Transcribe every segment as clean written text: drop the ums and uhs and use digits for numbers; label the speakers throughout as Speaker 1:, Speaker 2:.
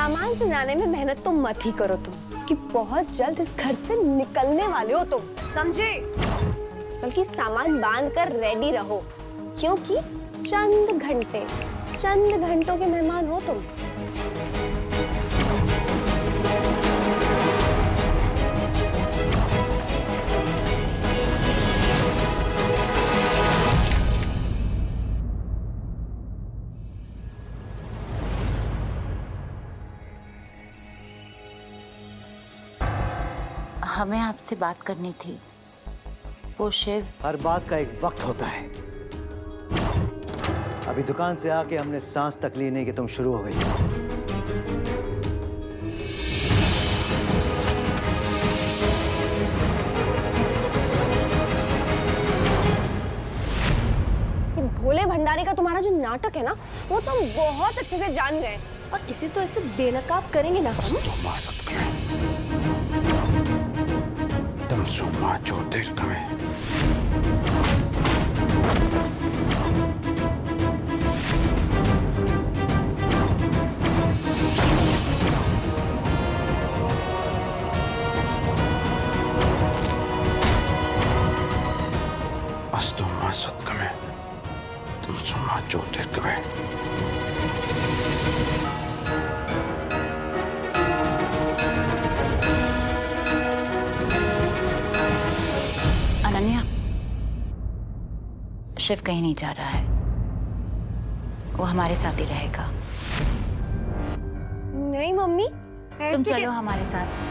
Speaker 1: सामान से जाने में मेहनत तो मत ही करो तुम, कि बहुत जल्द इस घर से निकलने वाले हो तुम, समझे? बल्कि सामान बांध कर रेडी रहो, क्योंकि चंद घंटों के मेहमान हो तुम।
Speaker 2: हमें आपसे बात करनी थी। वो शिव,
Speaker 3: हर बात का एक वक्त होता है। अभी दुकान से आके हमने सांस तक ली नहीं कि तुम शुरू हो गई।
Speaker 1: ये भोले भंडारी का तुम्हारा जो नाटक है ना, वो तुम बहुत अच्छे से जान गए, और इसे तो ऐसे बेनकाब करेंगे ना हम।
Speaker 2: अनन्या, शिव कहीं नहीं जा रहा है, वो हमारे साथ ही रहेगा।
Speaker 1: नहीं मम्मी,
Speaker 2: तुम चलो हमारे साथ।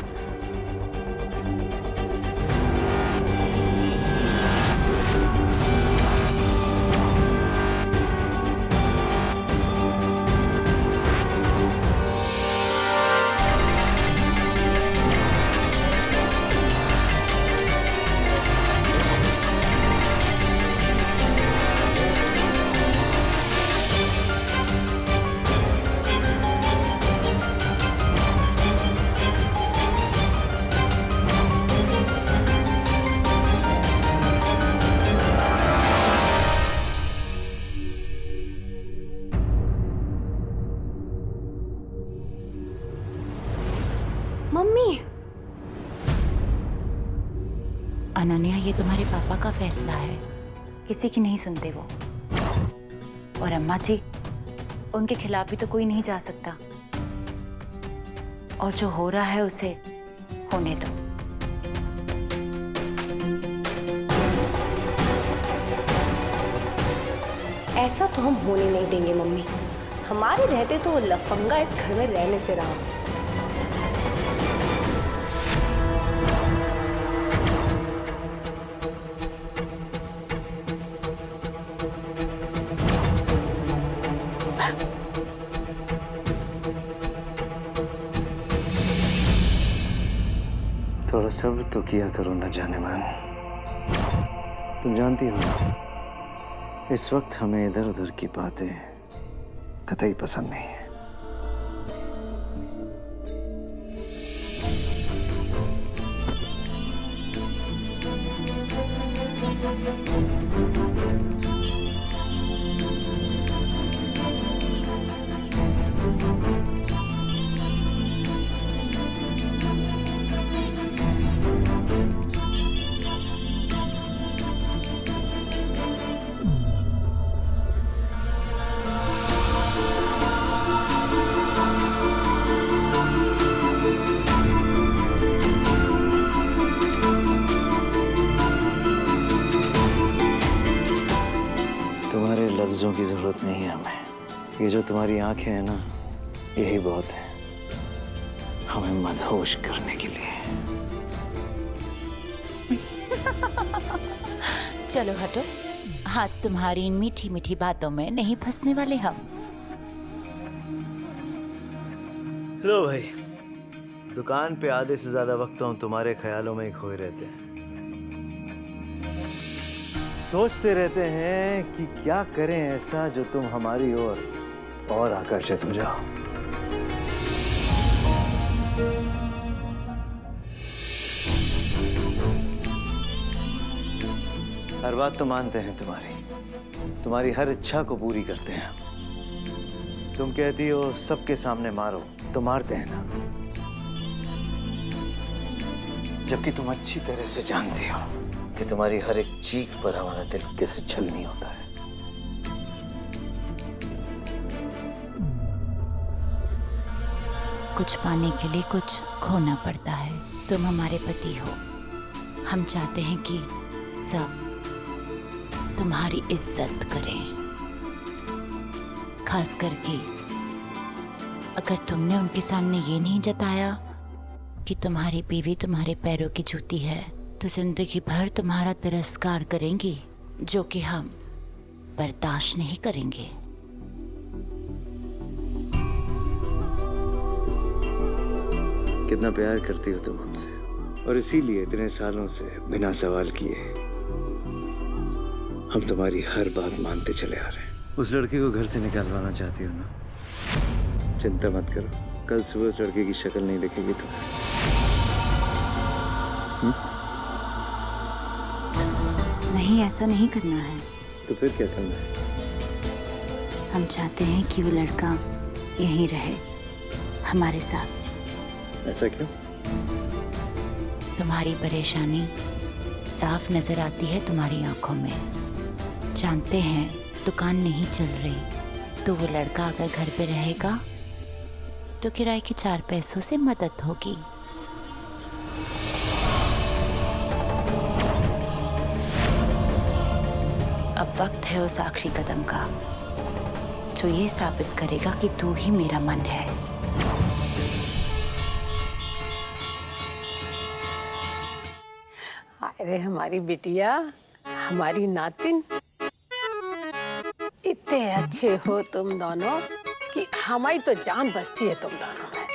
Speaker 1: मम्मी,
Speaker 2: अनन्या, ये तुम्हारे पापा का फैसला है, किसी की नहीं सुनते वो। और अम्मा जी, उनके खिलाफ भी तो कोई नहीं जा सकता, और जो हो रहा है उसे होने दो।
Speaker 1: ऐसा तो हम होने नहीं देंगे मम्मी। हमारे रहते तो वो लफंगा इस घर में रहने से रहा।
Speaker 3: थोड़ा सब्र तो किया करो न जाने मन। तुम जानती हो ना, इस वक्त हमें इधर उधर की बातें कतई पसंद नहीं है। तुम्हारे लफ्जों की जरूरत नहीं है हमें। ये जो तुम्हारी आंखें हैं ना, यही बहुत है हमें मदहोश करने के लिए।
Speaker 2: चलो हटो, आज तुम्हारी इन मीठी मीठी बातों में नहीं फंसने वाले हम।
Speaker 3: लो भाई, दुकान पे आधे से ज्यादा वक्त हम तुम्हारे ख्यालों में ही खोए रहते हैं। सोचते रहते हैं कि क्या करें ऐसा जो तुम हमारी ओर और आकर्षित हो जाओ। हर बात तो मानते हैं तुम्हारी हर इच्छा को पूरी करते हैं। तुम कहती हो सबके सामने मारो, तो मारते हैं ना, जबकि तुम अच्छी तरह से जानती हो कि तुम्हारी हर एक चीख पर हमारा दिल कैसे छलनी होता है।
Speaker 2: कुछ पाने के लिए कुछ खोना पड़ता है। तुम हमारे पति हो, हम चाहते हैं कि सब तुम्हारी इज्जत करें, खास करके अगर तुमने उनके सामने ये नहीं जताया कि तुम्हारी बीवी तुम्हारे पैरों की जूती है, तो जिंदगी भर तुम्हारा तिरस्कार करेंगी, जो कि हम बर्दाश्त नहीं करेंगे।
Speaker 3: कितना प्यार करती हो तुम हमसे, और इसीलिए इतने सालों से बिना सवाल किए हम तुम्हारी हर बात मानते चले आ रहे हैं। उस लड़के को घर से निकालवाना चाहती हो ना? चिंता मत करो, कल सुबह उस लड़के की शक्ल नहीं दिखेगी तुम्हें।
Speaker 2: नहीं, ऐसा नहीं करना है।
Speaker 3: तो फिर क्या करना है?
Speaker 2: हम चाहते हैं कि वो लड़का यहीं रहे हमारे साथ।
Speaker 3: ऐसा क्यों?
Speaker 2: तुम्हारी परेशानी साफ नजर आती है तुम्हारी आंखों में। जानते हैं दुकान नहीं चल रही, तो वो लड़का अगर घर पे रहेगा तो किराए के 4 पैसों से मदद होगी। अब वक्त है उस आखिरी कदम का, जो ये साबित करेगा कि तू ही मेरा मन है।
Speaker 4: अरे हमारी बिटिया, हमारी नातिन, इतने अच्छे हो तुम दोनों कि हमारी तो जान बसती है तुम दोनों में।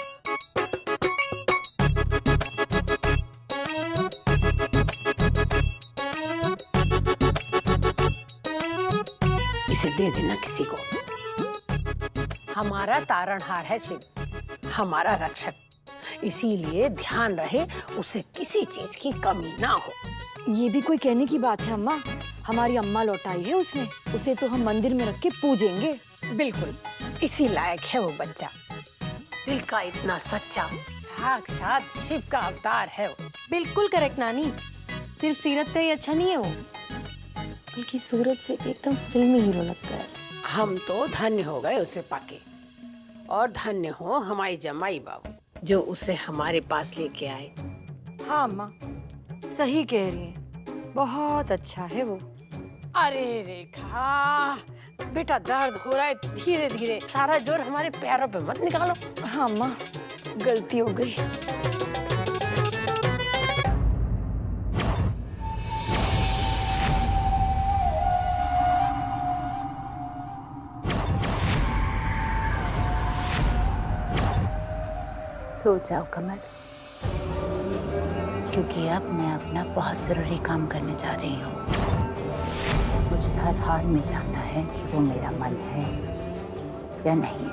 Speaker 4: इसे दे देना किसी को। हमारा तारणहार है शिव, हमारा रक्षक, इसीलिए ध्यान रहे उसे किसी चीज की कमी ना हो।
Speaker 5: ये भी कोई कहने की बात है अम्मा? हमारी अम्मा लौटाई है उसने, उसे तो हम मंदिर में रख के पूजेंगे।
Speaker 4: बिल्कुल इसी लायक है वो बच्चा। दिल का इतना सच्चा, साक्षात शिव का अवतार है वो।
Speaker 5: बिल्कुल करेक्ट नानी। सिर्फ सीरत का ही अच्छा नहीं है वो, बल्कि सूरत से एकदम फिल्मी हीरो लगता है।
Speaker 4: हम तो धन्य हो गए उसे पाके, और धन्य हो हमारी जमाई बाबू जो उसे हमारे पास लेके आए।
Speaker 5: हाँ अम्मा, सही कह रही हैं, बहुत अच्छा है वो।
Speaker 4: अरे रेखा बेटा, दर्द हो रहा है, धीरे धीरे, सारा जोर हमारे पैरों पे मत निकालो।
Speaker 5: हाँ अम्मा, गलती हो गई।
Speaker 2: सो जाओ कमल, क्योंकि अब मैं अपना बहुत जरूरी काम करने जा रही हूँ। मुझे हर हाल में जानना है कि वो मेरा मन है या नहीं।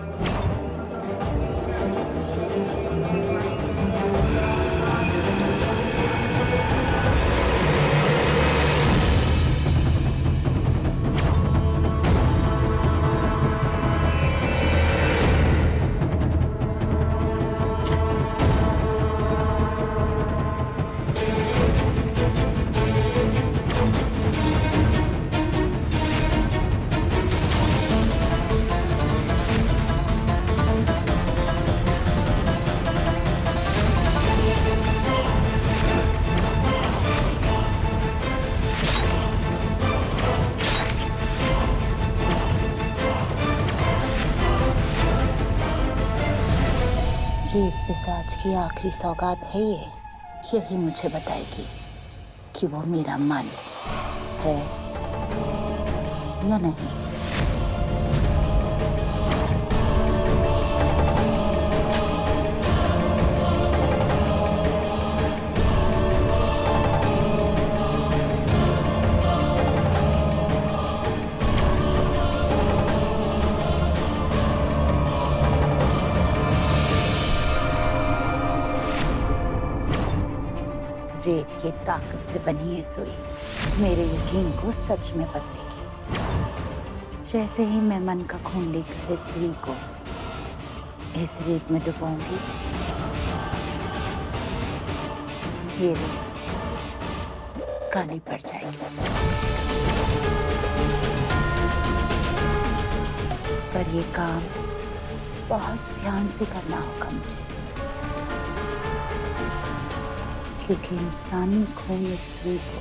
Speaker 2: ये पिशाच की आखिरी सौगात है ये। यही मुझे बताएगी कि वो मेरा मन है या नहीं। रेत की ताकत से बनी ये सुई मेरे यकीन को सच में बदलेगी। जैसे ही मैं मन का खून लेकर इस सुई को इस रेत में डुबाऊंगी। ये रेत काली पड़ जाएगी, पर ये काम बहुत ध्यान से करना होगा मुझे, क्योंकि इंसानी खून इस सुई को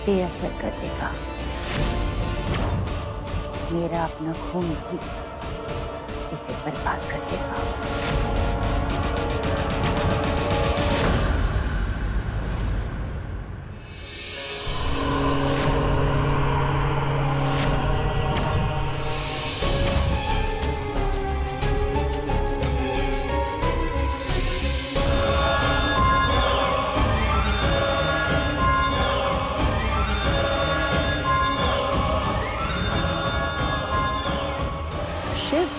Speaker 2: बेअसर कर देगा। मेरा अपना खून भी इसे बर्बाद कर देगा।
Speaker 5: शिव,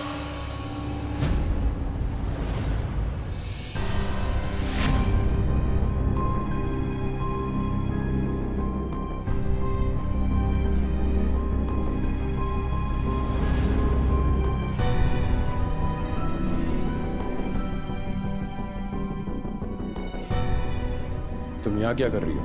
Speaker 6: तुम यहाँ क्या कर रही हो?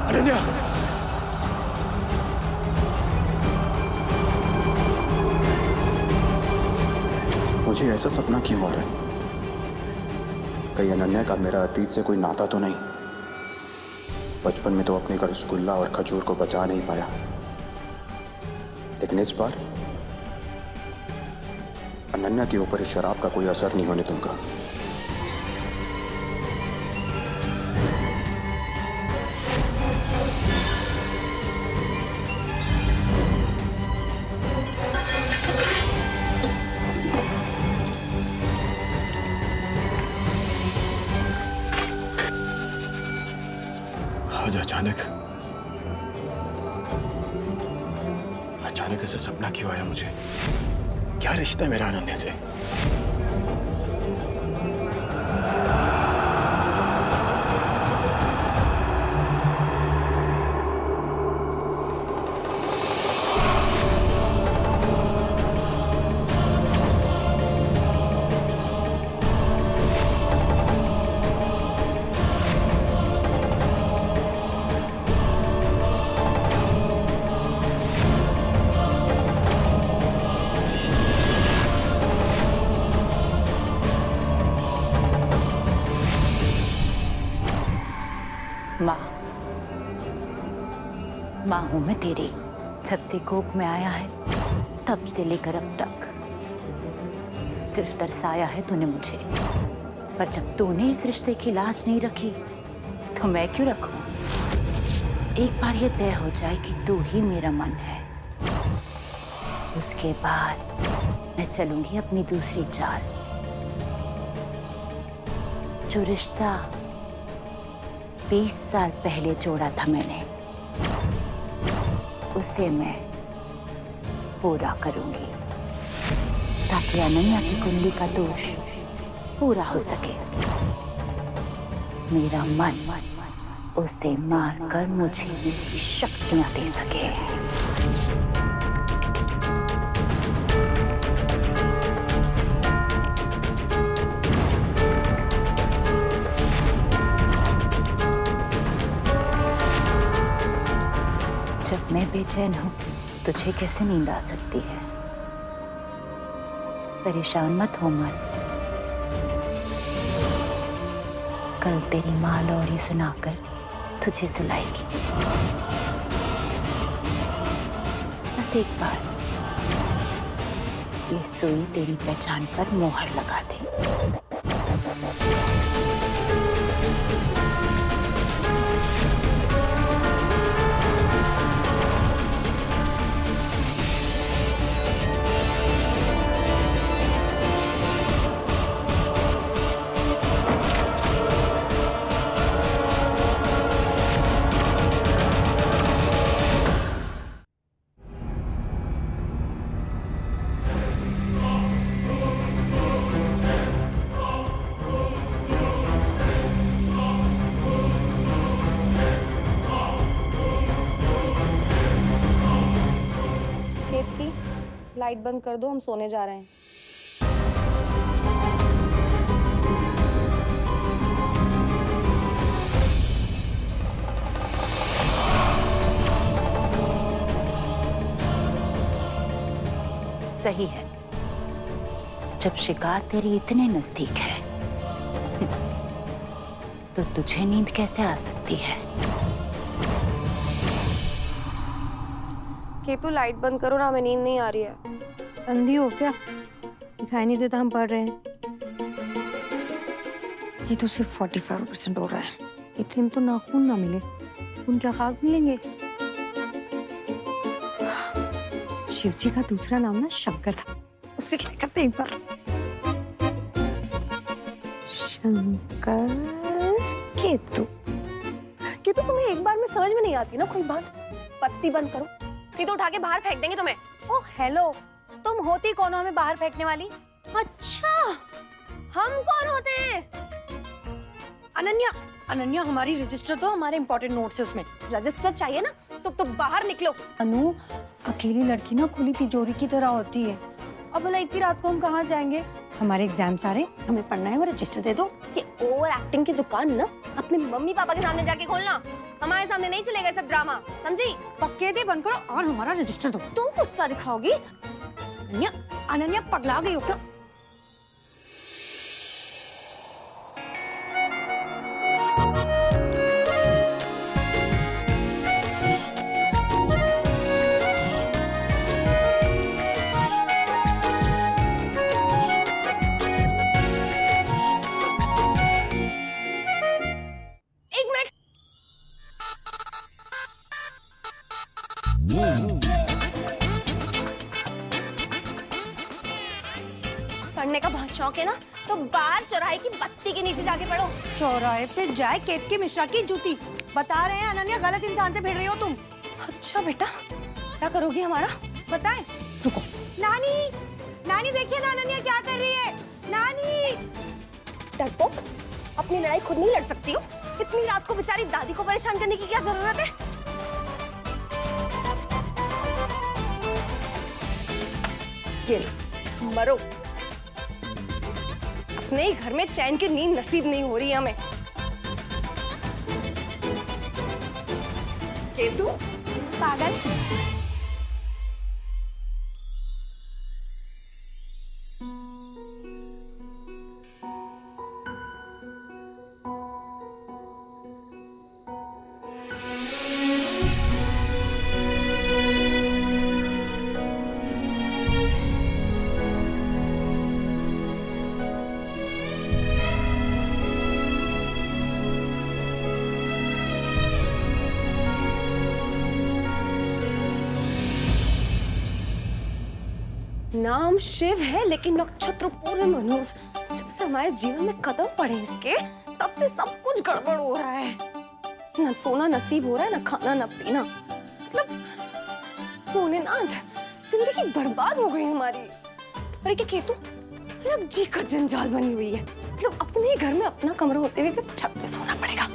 Speaker 6: अनन्या!
Speaker 7: मुझे ऐसा सपना क्यों हो रहा है? कहीं अनन्या का मेरा अतीत से कोई नाता तो नहीं? बचपन में तो अपने का रसगुल्ला और खजूर को बचा नहीं पाया, लेकिन इस बार अनन्या के ऊपर इस शराब का कोई असर नहीं होने दूंगा।
Speaker 6: आज अचानक ऐसा सपना क्यों आया मुझे? क्या रिश्ता है मेरा अनन्या से?
Speaker 2: माँ हूं मैं तेरी। जब से कोख में आया है तब से लेकर अब तक सिर्फ तरसाया है तूने मुझे, पर जब तूने इस रिश्ते की लाज नहीं रखी तो मैं क्यों रखूं? एक बार ये तय हो जाए कि तू ही मेरा मन है, उसके बाद मैं चलूंगी अपनी दूसरी चाल। जो रिश्ता 20 साल पहले जोड़ा था मैंने, उसे मैं पूरा करूंगी ताकि अनन्या की कुंडली का दोष पूरा हो सके। मेरा मन उसे मारकर मुझे शक्तियां दे सके। जब मैं बेचैन हूं तुझे कैसे नींद आ सकती है? परेशान मत हो मन, कल तेरी माँ लोरी सुनाकर तुझे सुलाएगी। बस एक बार ये सुई तेरी पहचान पर मोहर लगा दे।
Speaker 5: लाइट बंद कर दो, हम सोने जा रहे हैं।
Speaker 2: सही है, जब शिकार तेरी इतने नजदीक है तो तुझे नींद कैसे आ सकती है?
Speaker 1: केतु लाइट बंद करो ना, हमें नींद नहीं आ रही है।
Speaker 5: अंधी हो क्या? दिखाई नहीं देता हम पढ़ रहे हैं। ये तो सिर्फ 45% हो रहा है। इतने में तो नाखून ना मिले, उनका खाक मिलेंगे। शिव जी का दूसरा नाम ना शंकर था, उससे क्या करते एक बार। शंकर केतु।
Speaker 1: केतु तुम्हें एक बार में समझ में नहीं आती ना कोई बात। पत्ती बंद करो, नहीं तो उठा के बाहर फेंक देंगे तुम्हें।
Speaker 5: ओ हेलो, तुम होती कौन हो हमें बाहर फेंकने वाली?
Speaker 1: अच्छा, हम कौन होते हैं?
Speaker 5: अनन्या, अनन्या हमारी रजिस्टर तो हमारे इंपॉर्टेंट नोट्स है उसमें।
Speaker 1: रजिस्टर चाहिए ना, तो बाहर निकलो।
Speaker 5: अनु, अकेली लड़की ना खुली तिजोरी की तरह होती है। अब भला इतनी रात को हम कहाँ जाएंगे? हमारे एग्जाम्स आ रहे, हमें पढ़ना है, वो रजिस्टर दे दो।
Speaker 1: ये ओवर एक्टिंग की दुकान ना अपने मम्मी पापा के सामने जाके खोलना, हमारे सामने नहीं चलेगा सब ड्रामा, समझी?
Speaker 5: पक्के दे बंद करो और हमारा रजिस्टर दो।
Speaker 1: तुम गुस्सा दिखाओगी?
Speaker 5: अनन्या, अनन्या पगला गई हो क्या?
Speaker 1: पढ़ने का बहुत शौक है ना, तो बाहर चौराहे की बत्ती के नीचे जाके पढ़ो।
Speaker 5: चौराहे पे जाए केतकी मिश्रा की जूती। बता रहे हैं अनन्या, गलत इंसान से भिड़ रही हो तुम।
Speaker 1: अच्छा बेटा, क्या करोगी हमारा?
Speaker 5: बताएं? रुको। नानी, नानी देखिए ना अनन्या क्या कर रही है। नानी!
Speaker 1: डरपोक, अपनी लड़ाई खुद नहीं लड़ सकती हो? इतनी रात को बेचारी दादी को परेशान करने की क्या जरूरत है? ये लो, मरो। अपने ही घर में चैन की नींद नसीब नहीं हो रही है हमें। केतु पागल। नाम शिव है लेकिन नक्षत्र पूरे मनुष्य। जब से हमारे जीवन में कदम पड़े इसके, तब से सब कुछ गड़बड़ हो रहा है। न सोना नसीब हो रहा है, न खाना न पीना। मतलब भोलेनाथ, जिंदगी बर्बाद हो गई हमारी। अरे क्या केतु, मतलब जी का जंजाल बनी हुई है। मतलब अपने ही घर में अपना कमरा होते हुए भी छत पे सोना पड़ेगा।